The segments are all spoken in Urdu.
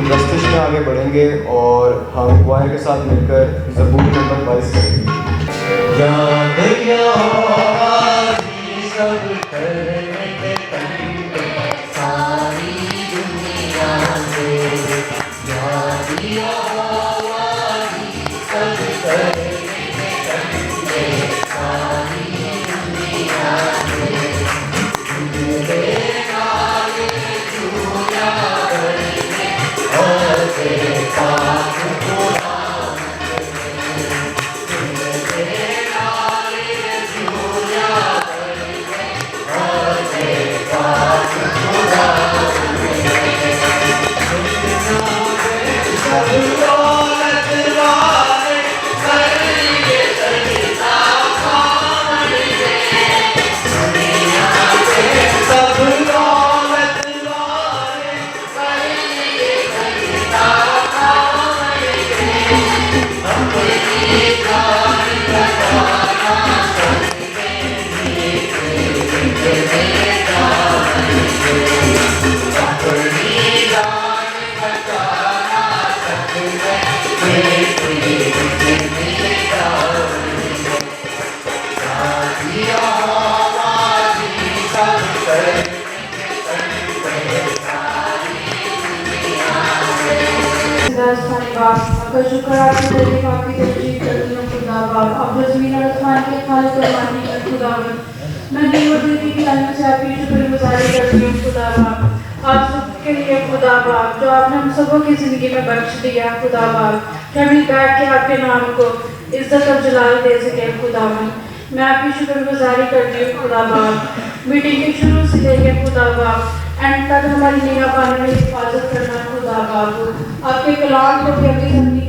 پرستش میں آگے بڑھیں گے اور ہم کوائر کے ساتھ مل کر زبور نمبر 22 کریں گے۔ کا شکر آپ کی تعریف آپ کی تشریف کرتی ہوں خدا باپ اب زمین اور آسمان کے خالق اور مالک ہے خدا باپ میں دین و دنیا کی تعلیم سے آپ کی شکر گزاری کرتی ہوں خدا باپ آپ سب کے لیے خدا باپ جو آپ نے ہم سبوں کی زندگی میں بخش دیا خدا باپ کہ ہم بیٹھ کے آپ کے نام کو عزت اور جلال دے سکے خدا باپ میں آپ کی شکر گزاری کرتی ہوں خدا باپ میٹنگ کے شروع سے لے کے خدا باپ اینڈ تک ہماری نگہبانی میں حفاظت کرنا خدا باپ آپ کے کلام کو بھی اپنی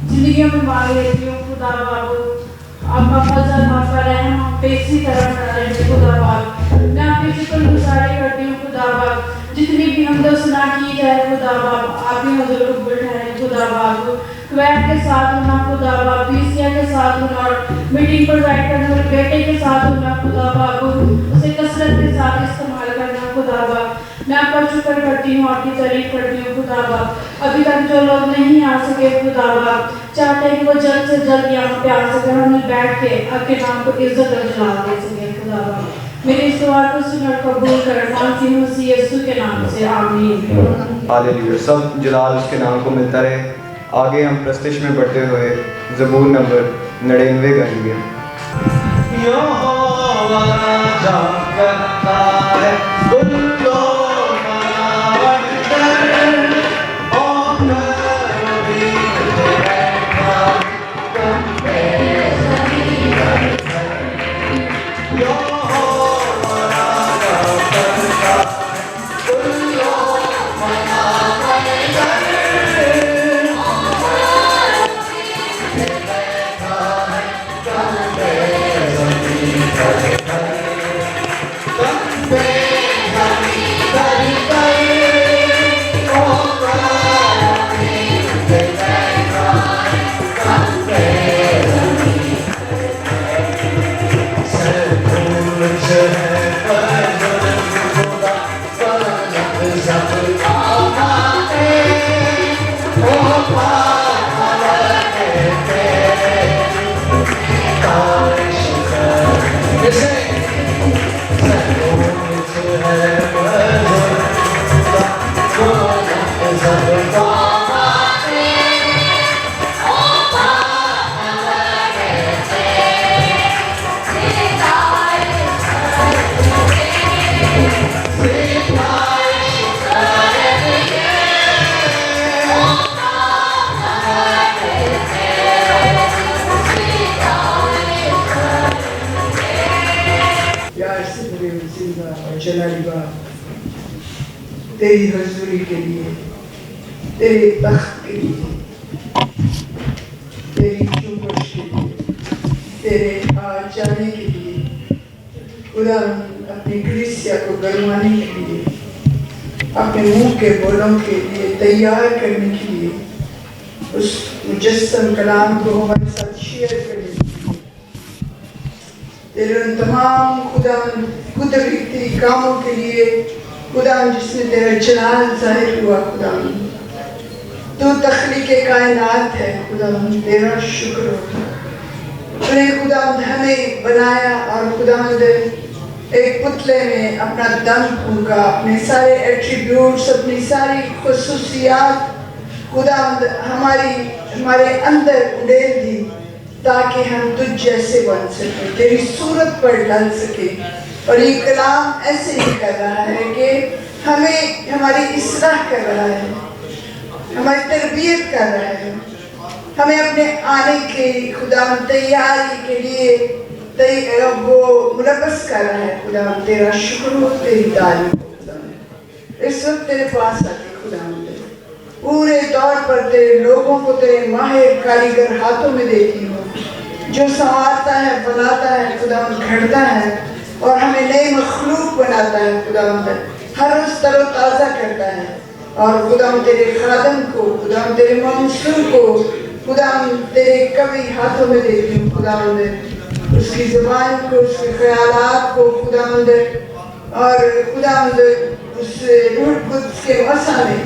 زندگیوں میں مانگ لیتی ہوں خدا باپ آپ کا فضل آپ کا رحم ہم پہ اسی طرح بنا رہے خدا باپ میں آپ کی شکر گزاری کرتی ہوں خدا باپ جتنی بھی حمد و ثنا کی جائے خدا باپ آپ ہی حضور قبول ٹھہرے خدا باپ کویت کے ساتھ ہونا خدا باپ بیسیا کے ساتھ ہونا اور میٹنگ پر بیٹھ کر میرے بیٹے کے ساتھ ہونا خدا باپ اسے کثرت کے ساتھ استعمال کرنا خدا باپ میں آپ کا شکر کرتی ہوں آپ کی تعریف کرتی ہوں خدا باپ ابھی تک جو لوگ نہیں آ سکے خدا باپ چاہتے ہیں کہ وہ جلد سے جلد یہاں پہ آ سکے ہم نے بیٹھ کے آپ کے نام کو عزت اور جلال دے سکے خدا باپ میری اس دعا کو سن اور قبول کر مانتی ہوں مسیح یسوع کے نام سے آمین۔ ہاللیلویا۔ سب جلال اس کے نام کو ملتا رہے۔ آگے ہم پرستش میں بڑھتے ہوئے زبور نمبر 99 گائیں گے۔ یہوہ راجا کرتا ہے کلو مناون کر او نبی بیٹھا کم پہ زمین پر یہوہ راجا کرتا ہے کلو مناون کر تیری حضوری کے لیے، تیرے تخت کے لیے، تیری چوبش کے لیے، تیرے آ جانے کے لیے، خدا اپنی کلیسیا کو گرمانے کے لیے، اپنے منہ کے بولوں کے لیے تیار کرنے کے لیے، اس مجسم کلام کو ہمارے ساتھ شیئر کرنے کے لیے، تیرے ان تمام خدا قدرتی کاموں کے لیے خدا جس میں تیرا جلال ظاہر ہوا خدا تو تخلیق کائنات ہے خداوند، تیرا شکر ہوتا ہے۔ تو نے خداوند ہمیں بنایا اور خداوند ایک پتلے میں اپنا دم پھونکا، اپنے سارے ایٹریبیوٹس، اپنی ساری خصوصیات خداوند ہمارے اندر اڈیل دی تاکہ ہم تجھ جیسے بن سکیں، تیری صورت پر ڈھل سکیں۔ اور یہ کلام ایسے ہی کر رہا ہے کہ ہمیں ہماری اصلاح کر رہا ہے، ہماری تربیت کر رہا ہے، ہمیں اپنے آنے کی خداوند تیاری کے لیے وہ ملبس کر رہا ہے۔ خداوند تیرا شکر ہو، تیری تعریف ہو خداوند۔ اس وقت تیرے پاس آتے خداوند پورے طور پر تیرے لوگوں کو تیرے ماہر کاریگر ہاتھوں میں دیتی ہوں، جو سنوارتا ہے، بناتا ہے خداوند، گھڑتا ہے اور ہمیں نئی مخلوق بناتا ہے خداوند، ہر روز تر و تازہ کرتا ہے۔ اور خداوند تیرے خادم کو، خداوند تیرے منصور کو خداوند تیرے قوی ہاتھوں میں دیتی ہوں خداوند، اس کی زبان کو، اس کے خیالات کو خداوند، اور خداوند اس روح القدس کے وسع میں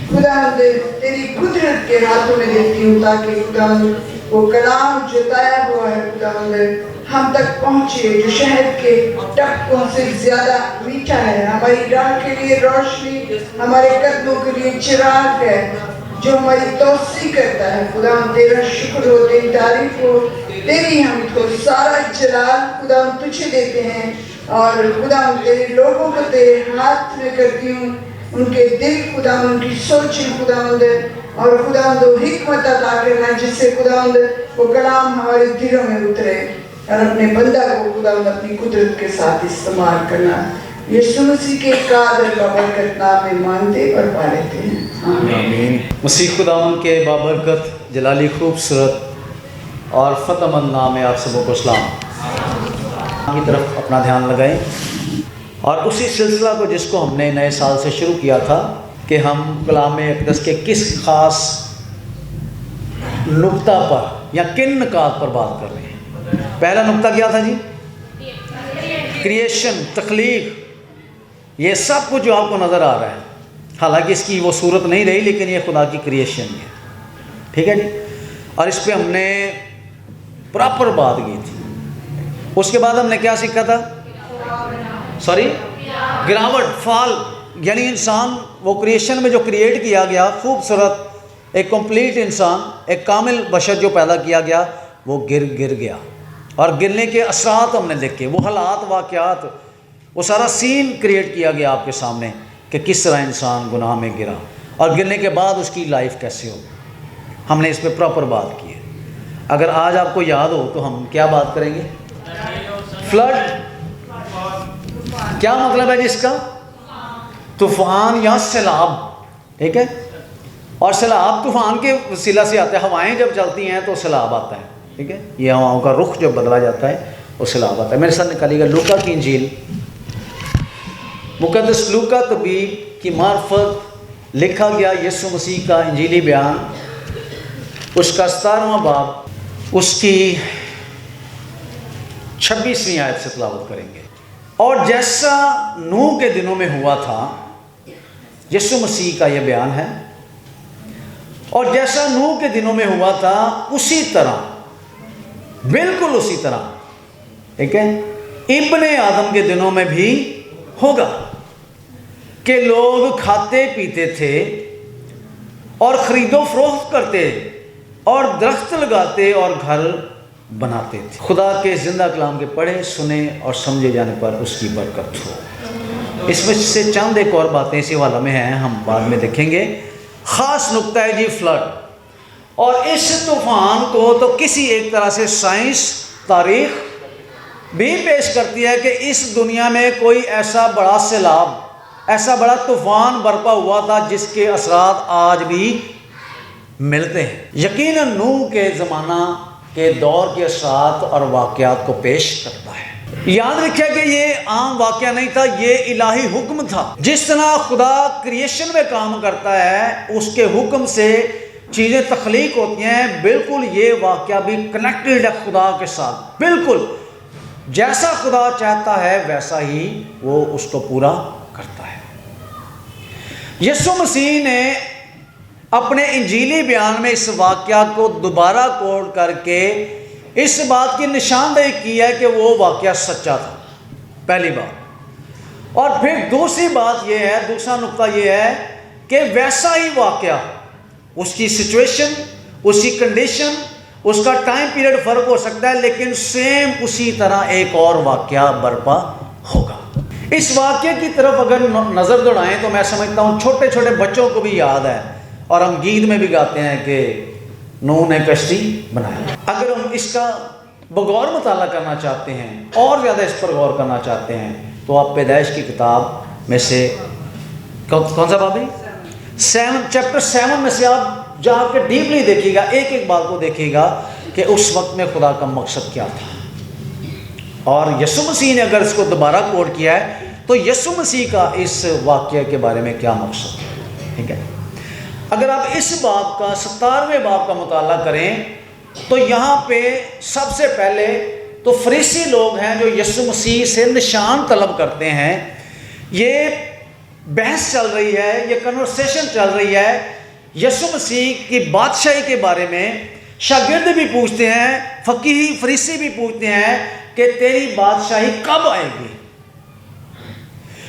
خداوند تیری قدرت کے ہاتھوں میں دیتی ہوں تاکہ خداوند وہ کلام جتایا ہوا ہے خداوند ہم تک پہنچے، جو شہد کے ٹپکوں سے زیادہ میٹھا ہے، ہماری راہ کے لیے روشنی، ہمارے قدموں کے لیے چراغ ہے، جو ہماری توسیع کرتا ہے۔ خداوند تیرا شکر ہو، تیری تعریف ہو، تیری حمد ہو، سارا جلال خداوند تجھے دیتے ہیں۔ اور خداوند تیرے لوگوں کو تیرے ہاتھ میں کرتی ہوں، ان کے دل خداوند، ان کی سوچیں خداوند، اور خداوند وہ حکمت عطا کرنا جس سے خداوند وہ کلام ہمارے دلوں میں اترے، اور اپنے بندہ کو خداوند اپنی قدرت کے ساتھ استعمال کرنا۔ یسوع مسیح کے قادر بابرکت نام میں مانتے اور پا لیتے ہیں، آمین۔ مسیح خداوند کے بابرکت جلالی خوبصورت اور فتح مند نام میں آپ سبوں کو سلام۔ کی طرف اپنا دھیان لگائیں، اور اسی سلسلہ کو جس کو ہم نے نئے سال سے شروع کیا تھا کہ ہم کلام اقدس کے کس خاص نقطہ پر یا کن نکات پر بات کر رہے ہیں۔ پہلا نقطہ کیا تھا جی؟ کریشن، تخلیق، یہ سب کچھ جو آپ کو نظر آ رہا ہے، حالانکہ اس کی وہ صورت نہیں رہی لیکن یہ خدا کی کریشن ہے، ٹھیک ہے جی۔ اور اس پہ ہم نے پراپر بات کی تھی۔ اس کے بعد ہم نے کیا سیکھا تھا؟ گراوٹ، فال، یعنی انسان وہ کریشن میں جو کریٹ کیا گیا، خوبصورت ایک کمپلیٹ انسان، ایک کامل بشر جو پیدا کیا گیا، وہ گر گیا، اور گرنے کے اثرات ہم نے دیکھے، وہ حالات، واقعات، وہ سارا سین کریٹ کیا گیا آپ کے سامنے کہ کس طرح انسان گناہ میں گرا، اور گرنے کے بعد اس کی لائف کیسے ہو۔ ہم نے اس پہ پراپر بات کی ہے۔ اگر آج آپ کو یاد ہو تو ہم کیا بات کریں گے؟ فلڈ، کیا مطلب ہے جس کا؟ طوفان یا سیلاب، ٹھیک ہے۔ اور سیلاب طوفان کے وسیلہ سے آتا ہے، ہوائیں جب چلتی ہیں تو سیلاب آتا ہے، ٹھیک ہے۔ یہ ہواؤں کا رخ جب بدلا جاتا ہے وہ سیلاب آتا ہے۔ میرے ساتھ نکالیے گا لوکا کی انجیل، مقدس لوکا طبیب کی معرفت لکھا گیا یسوع مسیح کا انجیلی بیان، اس کا 17واں باب، اس کی 26ویں آیت سے تلاوت کریں گے۔ اور جیسا نوح کے دنوں میں ہوا تھا، یسوع مسیح کا یہ بیان ہے، اور جیسا نوح کے دنوں میں ہوا تھا اسی طرح، بالکل اسی طرح، ٹھیک ہے، ابن آدم کے دنوں میں بھی ہوگا، کہ لوگ کھاتے پیتے تھے اور خرید و فروخت کرتے اور درخت لگاتے اور گھر بناتے تھے۔ خدا کے زندہ کلام کے پڑھے، سنے اور سمجھے جانے پر اس کی برکت ہو۔ اس میں سے چند ایک اور باتیں اسی حوالے میں ہیں، ہم بعد میں دیکھیں گے۔ خاص نقطہ ہے جی فلڈ، اور اس طوفان کو تو کسی ایک طرح سے سائنس، تاریخ بھی پیش کرتی ہے کہ اس دنیا میں کوئی ایسا بڑا سیلاب، ایسا بڑا طوفان برپا ہوا تھا جس کے اثرات آج بھی ملتے ہیں۔ یقیناً نوح کے زمانہ کے دور کے اثرات اور واقعات کو پیش کرتا ہے۔ یاد رکھیں کہ یہ عام واقعہ نہیں تھا، یہ الہی حکم تھا۔ جس طرح خدا کریشن میں کام کرتا ہے، اس کے حکم سے چیزیں تخلیق ہوتی ہیں، بالکل یہ واقعہ بھی کنیکٹڈ ہے خدا کے ساتھ، بالکل جیسا خدا چاہتا ہے ویسا ہی وہ اس کو پورا کرتا ہے۔ یسوع مسیح نے اپنے انجیلی بیان میں اس واقعہ کو دوبارہ کوٹ کر کے اس بات کی نشاندہی کی ہے کہ وہ واقعہ سچا تھا، پہلی بات۔ اور پھر دوسری بات یہ ہے، دوسرا نقطہ یہ ہے کہ ویسا ہی واقعہ، اس کی سچویشن، اس کی کنڈیشن، اس کا ٹائم پیریڈ فرق ہو سکتا ہے، لیکن سیم اسی طرح ایک اور واقعہ برپا ہوگا۔ اس واقعے کی طرف اگر نظر دوڑائیں تو میں سمجھتا ہوں چھوٹے چھوٹے بچوں کو بھی یاد ہے، اور ہم گیت میں بھی گاتے ہیں کہ نوح نے کشتی بنائی۔ اگر ہم اس کا بغور مطالعہ کرنا چاہتے ہیں، اور زیادہ اس پر غور کرنا چاہتے ہیں، تو آپ پیدائش کی کتاب میں سے کون سا باب ہے؟ 7 چیپٹر 7 میں سے آپ جا کے ڈیپلی دیکھیے گا، ایک ایک بات کو دیکھیے گا کہ اس وقت میں خدا کا مقصد کیا تھا۔ اور یسوع مسیح نے اگر اس کو دوبارہ کوٹ کیا ہے تو یسوع مسیح کا اس واقعے کے بارے میں کیا مقصد ہے، ٹھیک ہے؟ اگر آپ اس باب کا 17ویں باب کا مطالعہ کریں تو یہاں پہ سب سے پہلے تو فریسی لوگ ہیں جو یسوع مسیح سے نشان طلب کرتے ہیں۔ یہ بحث چل رہی ہے، یہ کنورسیشن چل رہی ہے یسوع مسیح کی بادشاہی کے بارے میں۔ شاگرد بھی پوچھتے ہیں، فقیہ فریسی بھی پوچھتے ہیں کہ تیری بادشاہی کب آئے گی،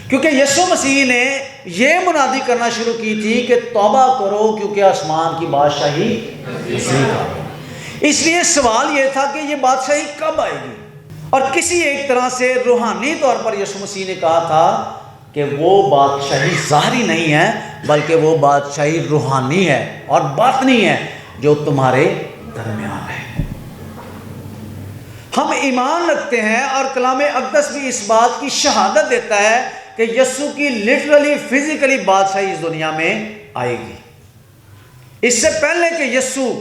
کیونکہ یسوع مسیح نے یہ منادی کرنا شروع کی تھی کہ توبہ کرو کیونکہ آسمان کی بادشاہی نزدیک آ گئی۔ اس لیے سوال یہ تھا کہ یہ بادشاہی کب آئے گی، اور کسی ایک طرح سے روحانی طور پر یسوع مسیح نے کہا تھا کہ وہ بادشاہی ظاہری نہیں ہے بلکہ وہ بادشاہی روحانی ہے اور باطنی ہے جو تمہارے درمیان ہے۔ ہم ایمان رکھتے ہیں اور کلام اقدس بھی اس بات کی شہادت دیتا ہے کہ یسوع کی لٹرلی فزیکلی بادشاہی اس دنیا میں آئے گی۔ اس سے پہلے کہ یسوع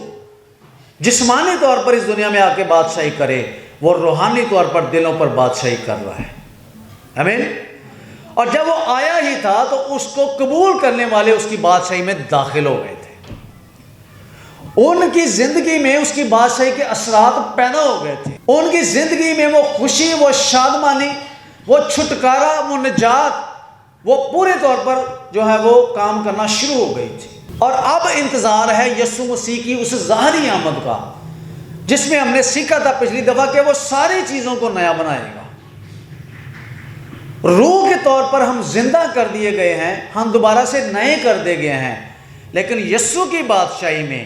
جسمانی طور پر اس دنیا میں آ کے بادشاہی کرے، وہ روحانی طور پر دلوں پر بادشاہی کر رہا ہے، آمین۔ اور جب وہ آیا ہی تھا تو اس کو قبول کرنے والے اس کی بادشاہی میں داخل ہو گئے تھے، ان کی زندگی میں اس کی بادشاہی کے اثرات پیدا ہو گئے تھے، ان کی زندگی میں وہ خوشی، وہ شادمانی، وہ چھٹکارا، وہ نجات، وہ پورے طور پر جو ہے وہ کام کرنا شروع ہو گئی تھی۔ اور اب انتظار ہے یسوع مسیح کی اس ظاہری آمد کا، جس میں ہم نے سیکھا تھا پچھلی دفعہ کہ وہ ساری چیزوں کو نیا بنائے گا۔ روح کے طور پر ہم زندہ کر دیے گئے ہیں، ہم دوبارہ سے نئے کر دیے گئے ہیں، لیکن یسوع کی بادشاہی میں،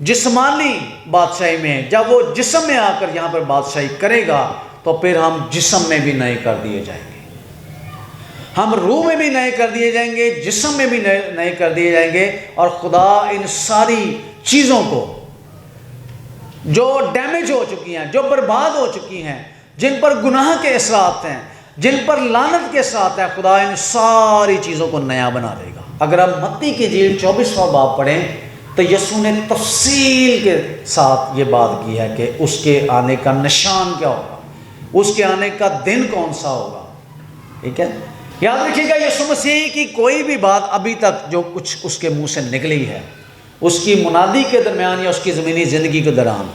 جسمانی بادشاہی میں، جب وہ جسم میں آ کر یہاں پر بادشاہی کرے گا تو پھر ہم جسم میں بھی نئے کر دیے جائیں گے، ہم روح میں بھی نئے کر دیے جائیں گے، جسم میں بھی نئے کر دیے جائیں گے۔ اور خدا ان ساری چیزوں کو جو ڈیمیج ہو چکی ہیں، جو برباد ہو چکی ہیں، جن پر گناہ کے اثرات ہیں، جن پر لعنت کے ساتھ ہے، خدا ان ساری چیزوں کو نیا بنا دے گا۔ اگر آپ متی کی انجیل 24واں باب پڑھیں تو یسوع نے تفصیل کے ساتھ یہ بات کی ہے کہ اس کے آنے کا نشان کیا ہوگا، اس کے آنے کا دن کون سا ہوگا، ٹھیک ہے؟ یاد رکھیے گا یسوع مسیح کی کوئی بھی بات ابھی تک جو کچھ اس کے منہ سے نکلی ہے، اس کی منادی کے درمیان یا اس کی زمینی زندگی کے دوران،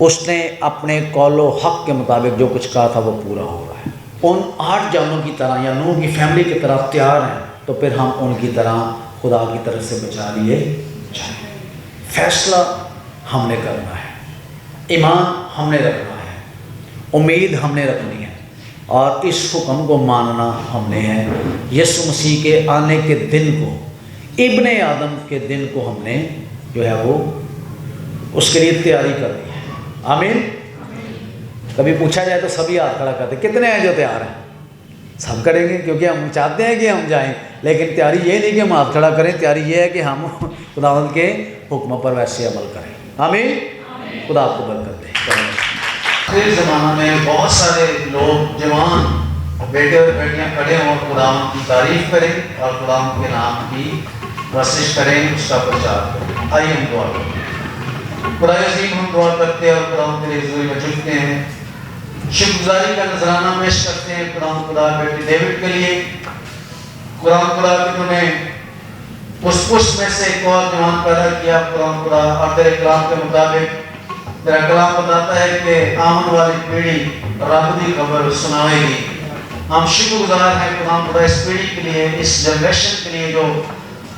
اس نے اپنے قول و حق کے مطابق جو کچھ کہا تھا وہ پورا ہو رہا ہے۔ ان 8 جانوں کی طرح یا نوح کی فیملی کی طرح تیار ہیں تو پھر ہم ان کی طرح خدا کی طرف سے بچا لیے جائیں۔ فیصلہ ہم نے کرنا ہے، ایمان ہم نے رکھنا ہے، امید ہم نے رکھنی ہے، اور اس حکم کو ماننا ہم نے ہے۔ یسوع مسیح کے آنے کے دن کو، ابن آدم کے دن کو ہم نے جو ہے وہ اس کے لیے تیاری کرنی ہے، آمین۔ کبھی پوچھا جائے تو سبھی ہاتھ کھڑا کرتے، کتنے ہیں جو تیار ہیں؟ سب کریں گے، کیونکہ ہم چاہتے ہیں کہ ہم جائیں، لیکن تیاری یہ نہیں کہ ہم ہاتھ کھڑا کریں، تیاری یہ ہے کہ ہم خداوند کے حکموں پر ویسے عمل کریں، آمین۔ خدا آپ کو برکت دے۔ آخری زمانہ میں بہت سارے لوگ جوان بیٹے اور بیٹیاں کھڑے ہوں اور خداوند کی تعریف کریں اور خداوند کے نام کی ورزش کریں، اس کا پرچار کریں۔ آئیے ہم دعا کریں۔ خدا عظیم، ہم دعا کرتے ہیں اور خداوند کے حضور میں جھکتے ہیں، شکر گزاری کا نذرانہ پیش کرتے ہیں خدا بیٹے ڈیوڈ کے لیے۔ خدا کہ تو نے اس پشت میں سے ایک اور جوان پیدا کیا خدا، اور تیرے کلام کے مطابق تیرا کلام بتاتا ہے کہ آمن والی پیڑھی رب کی خبر سنائے گی۔ ہم شکر گزار ہیں خدا اس پیڑھی کے لیے، اس جنریشن کے لیے جو